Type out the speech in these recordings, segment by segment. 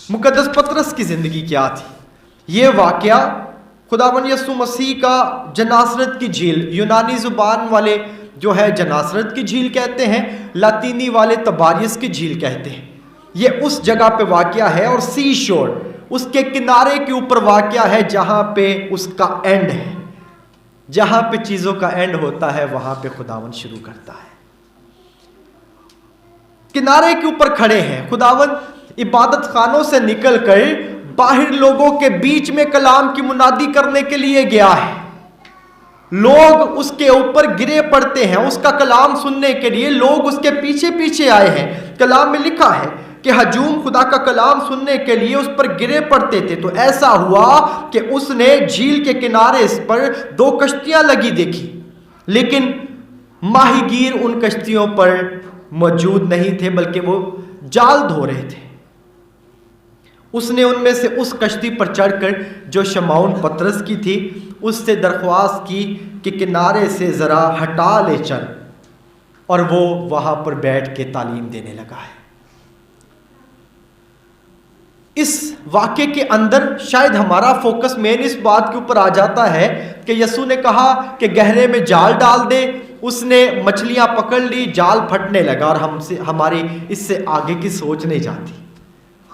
मुकद्दस पतरस की ज़िंदगी क्या थी? ये वाक़या खुदावंद यीशु मसीह का जनासरत की झील, यूनानी ज़ुबान वाले जो है जनासरत की झील कहते हैं, लातीनी वाले तबारियस की झील कहते हैं। ये उस जगह पे वाक़या है और सी शोर, उसके किनारे के ऊपर वाक़या है जहाँ पे उसका एंड है। जहाँ पे चीज़ों का एंड होता है वहाँ पे खुदावंद शुरू करता है। किनारे के ऊपर खड़े हैं, खुदावंद इबादत खानों से निकलकर बाहर लोगों के बीच में कलाम की मुनादी करने के लिए गया है। लोग उसके ऊपर गिरे पड़ते हैं, उसका कलाम सुनने के लिए लोग उसके पीछे पीछे आए हैं। कलाम में लिखा है कि हजूम खुदा का कलाम सुनने के लिए उस पर गिरे पड़ते थे। तो ऐसा हुआ कि उसने झील के किनारे इस पर 2 कश्तियां लगी देखी, लेकिन माहीगीर उन कश्तियों पर मौजूद नहीं थे, बल्कि वो जाल धो रहे थे। उसने उनमें से उस कश्ती पर चढ़कर जो शमौन पतरस की थी उससे दरख्वास्त की कि किनारे से ज़रा हटा ले चल, और वो वहाँ पर बैठ के तालीम देने लगा है। इस वाक़े के अंदर शायद हमारा फोकस मेन इस बात के ऊपर आ जाता है कि यीशु ने कहा कि गहरे में जाल डाल दे। उसने मछलियाँ पकड़ ली, जाल फटने लगा, और हमारी इससे आगे की सोच नहीं जाती।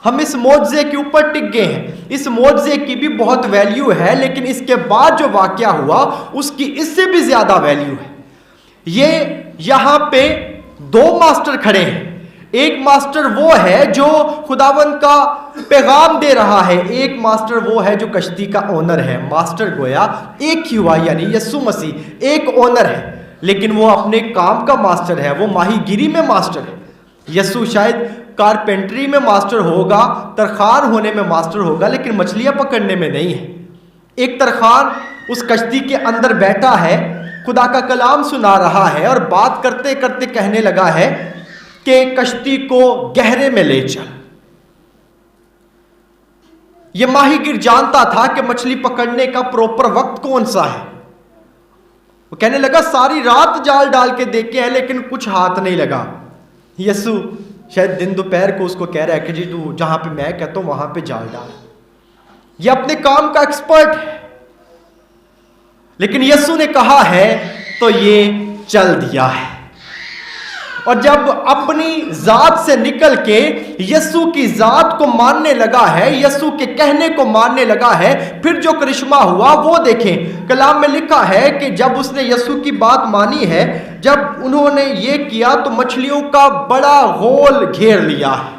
हम इस मौजज़े के ऊपर टिक गए हैं। इस मौजज़े की भी बहुत वैल्यू है, लेकिन इसके बाद जो वाक़या हुआ उसकी इससे भी ज़्यादा वैल्यू है। ये यहाँ पे 2 मास्टर खड़े हैं। एक मास्टर वो है जो खुदावंद का पैगाम दे रहा है, एक मास्टर वो है जो कश्ती का ओनर है। मास्टर गोया एक ही हुआ, यानी यीशु मसीह एक ओनर है, लेकिन वो अपने काम का मास्टर है, वो माहीगिरी में मास्टर है। यीशु शायद कारपेंटरी में मास्टर होगा, तरखान होने में मास्टर होगा, लेकिन मछलियां पकड़ने में नहीं है। एक तरखान उस कश्ती के अंदर बैठा है, खुदा का कलाम सुना रहा है, और बात करते करते कहने लगा है कि कश्ती को गहरे में ले चल। यह माहीगीर जानता था कि मछली पकड़ने का प्रॉपर वक्त कौन सा है। वो कहने लगा सारी रात जाल डाल के देखे हैं, लेकिन कुछ हाथ नहीं लगा। यीशु शायद दिन दोपहर को उसको कह रहा है कि जी तू जहां पे मैं कहता हूं वहां पे जाल डाल। ये अपने काम का एक्सपर्ट है, लेकिन यीशु ने कहा है तो ये चल दिया है। और जब अपनी जात से निकल के यीशु की जात को मानने लगा है, यीशु के कहने को मानने लगा है, फिर जो करिश्मा हुआ वो देखें। कलाम में लिखा है कि जब उसने यीशु की बात मानी है, जब उन्होंने ये किया तो मछलियों का बड़ा गोल घेर लिया है।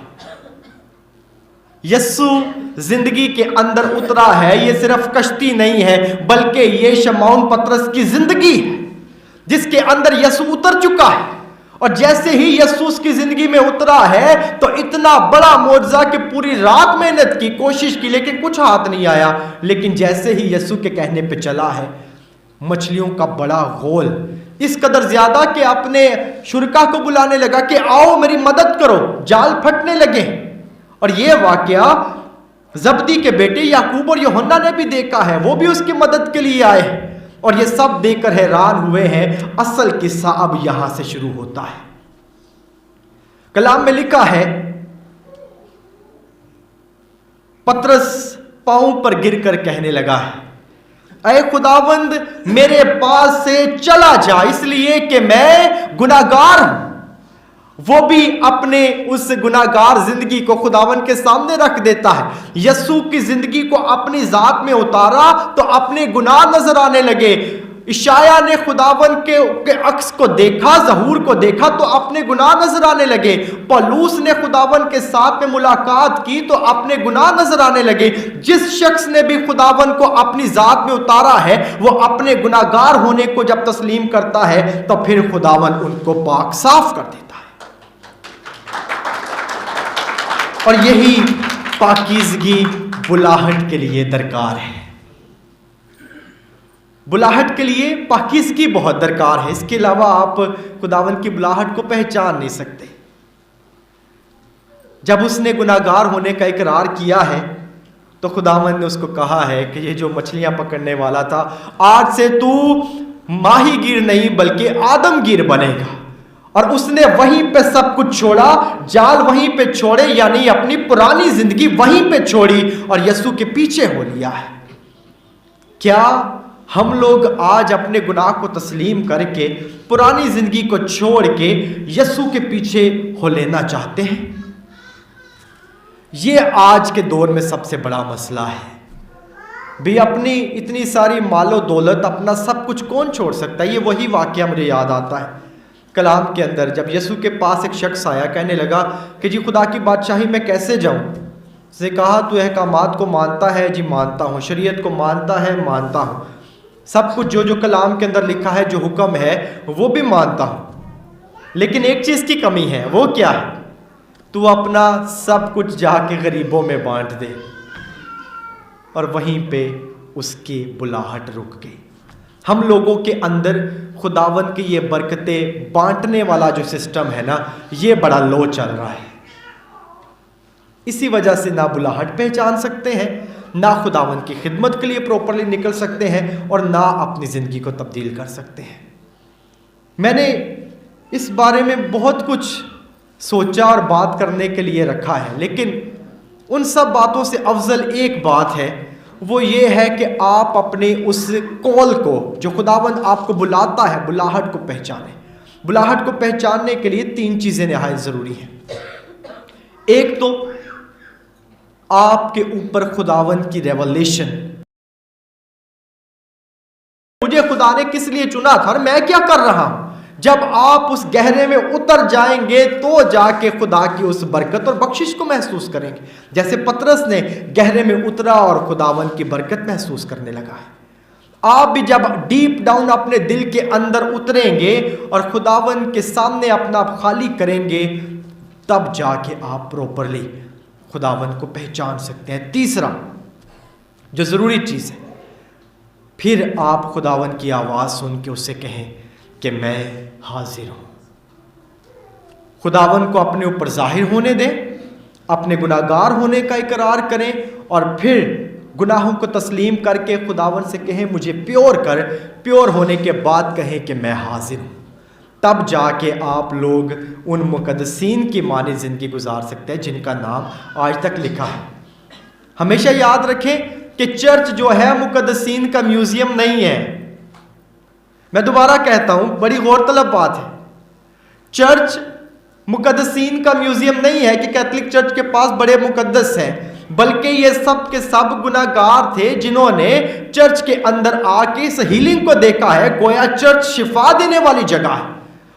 यीशु जिंदगी के अंदर उतरा है। ये सिर्फ कश्ती नहीं है, बल्कि ये शमौन पतरस की जिंदगी है जिसके अंदर यीशु उतर चुका है। और जैसे ही यीशु उसकी जिंदगी में उतरा है तो इतना बड़ा मौजज़ा कि पूरी रात मेहनत की, कोशिश की, लेकिन कुछ हाथ नहीं आया। लेकिन जैसे ही यीशु के कहने पे चला है, मछलियों का बड़ा गोल, इस कदर ज्यादा कि अपने शुरका को बुलाने लगा कि आओ मेरी मदद करो, जाल फटने लगे। और यह वाकया जब्दी के बेटे याकूब और यूहन्ना ने भी देखा है, वो भी उसकी मदद के लिए आए हैं, और ये सब देखकर हैरान हुए हैं। असल किस्सा अब यहां से शुरू होता है। कलाम में लिखा है पतरस पांव पर गिरकर कहने लगा है, ऐ खुदावंद मेरे पास से चला जा, इसलिए कि मैं गुनाहगार हूं। वो भी अपने उस गुनाहगार जिंदगी को खुदावन के सामने रख देता है। यीशु की जिंदगी को अपनी जात में उतारा तो अपने गुनाह नजर आने लगे। इशाया ने खुदावन के अक्स को देखा, ज़हूर को देखा तो अपने गुनाह नजर आने लगे। पौलुस ने खुदावन के साथ में मुलाकात की तो अपने गुनाह नजर आने लगे। जिस शख्स ने भी खुदावन को अपनी जात में उतारा है, वो अपने गुनाहगार होने को जब तस्लीम करता है तो फिर खुदावन उनको पाक साफ कर देता है। और यही पाकीज़गी बुलाहट के लिए दरकार है। बुलाहट के लिए पाकीज़गी बहुत दरकार है। इसके अलावा आप खुदावन की बुलाहट को पहचान नहीं सकते। जब उसने गुनाहगार होने का इकरार किया है तो खुदावन ने उसको कहा है कि ये जो मछलियां पकड़ने वाला था, आज से तू माहीगीर नहीं बल्कि आदमगीर बनेगा। اور اس نے وہیں پہ سب کچھ چھوڑا, جال وہیں پہ چھوڑے, یعنی اپنی پرانی زندگی وہیں پہ چھوڑی اور یسوع کے پیچھے ہو لیا ہے. کیا ہم لوگ آج اپنے گناہ کو تسلیم کر کے پرانی زندگی کو چھوڑ کے یسوع کے پیچھے ہو لینا چاہتے ہیں؟ یہ آج کے دور میں سب سے بڑا مسئلہ ہے. بھی اپنی اتنی ساری مال و دولت, اپنا سب کچھ کون چھوڑ سکتا ہے؟ یہ وہی واقعہ مجھے یاد آتا ہے کلام کے اندر, جب یسوع کے پاس ایک شخص آیا, کہنے لگا کہ جی خدا کی بادشاہی میں کیسے جاؤں؟ اس نے کہا تو احکامات کو مانتا ہے؟ جی مانتا ہوں. شریعت کو مانتا ہے؟ مانتا ہوں. سب کچھ جو کلام کے اندر لکھا ہے, جو حکم ہے وہ بھی مانتا ہوں, لیکن ایک چیز کی کمی ہے. وہ کیا ہے؟ تو اپنا سب کچھ جا کے غریبوں میں بانٹ دے. اور وہیں پہ اس کی بلاہٹ رک گئی. ہم لوگوں کے اندر خداوند کی یہ برکتیں بانٹنے والا جو سسٹم ہے نا, یہ بڑا لو چل رہا ہے. اسی وجہ سے نہ بلاہٹ پہچان سکتے ہیں, نہ خداوند کی خدمت کے لیے پروپرلی نکل سکتے ہیں, اور نہ اپنی زندگی کو تبدیل کر سکتے ہیں. میں نے اس بارے میں بہت کچھ سوچا اور بات کرنے کے لیے رکھا ہے, لیکن ان سب باتوں سے افضل ایک بات ہے, وہ یہ ہے کہ آپ اپنے اس کال کو, جو خداوند آپ کو بلاتا ہے, بلاہٹ کو پہچانیں. بلاہٹ کو پہچاننے کے لیے 3 چیزیں نہایت ضروری ہیں. ایک تو آپ کے اوپر خداوند کی ریولیشن, مجھے خدا نے کس لیے چنا تھا اور میں کیا کر رہا ہوں. جب آپ اس گہرے میں اتر جائیں گے تو جا کے خدا کی اس برکت اور بخشش کو محسوس کریں گے, جیسے پطرس نے گہرے میں اترا اور خداوند کی برکت محسوس کرنے لگا ہے. آپ بھی جب ڈیپ ڈاؤن اپنے دل کے اندر اتریں گے اور خداوند کے سامنے اپنا آپ خالی کریں گے, تب جا کے آپ پروپرلی خداوند کو پہچان سکتے ہیں. تیسرا جو ضروری چیز ہے, پھر آپ خداوند کی آواز سن کے اسے کہیں کہ میں حاضر ہوں. خداوند کو اپنے اوپر ظاہر ہونے دیں, اپنے گناہگار ہونے کا اقرار کریں, اور پھر گناہوں کو تسلیم کر کے خداوند سے کہیں مجھے پیور کر. پیور ہونے کے بعد کہیں کہ میں حاضر ہوں. تب جا کے آپ لوگ ان مقدسین کی مانی زندگی گزار سکتے ہیں جن کا نام آج تک لکھا ہے. ہمیشہ یاد رکھیں کہ چرچ جو ہے مقدسین کا میوزیم نہیں ہے. میں دوبارہ کہتا ہوں, بڑی غور طلب بات ہے. چرچ مقدسین کا میوزیم نہیں ہے کہ کیتھولک چرچ کے پاس بڑے مقدس ہیں, بلکہ یہ سب کے سب گناہگار تھے جنہوں نے چرچ کے اندر آ کے اس ہیلنگ کو دیکھا ہے. گویا چرچ شفا دینے والی جگہ ہے,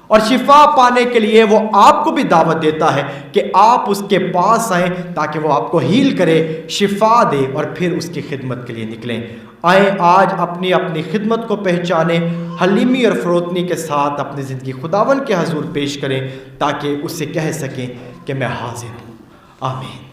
اور شفا پانے کے لیے وہ آپ کو بھی دعوت دیتا ہے کہ آپ اس کے پاس آئیں تاکہ وہ آپ کو ہیل کرے, شفا دے, اور پھر اس کی خدمت کے لیے نکلیں. آئیں آج اپنی اپنی خدمت کو پہچانیں, حلیمی اور فروتنی کے ساتھ اپنی زندگی خداوند کے حضور پیش کریں تاکہ اس سے کہہ سکیں کہ میں حاضر ہوں. آمین.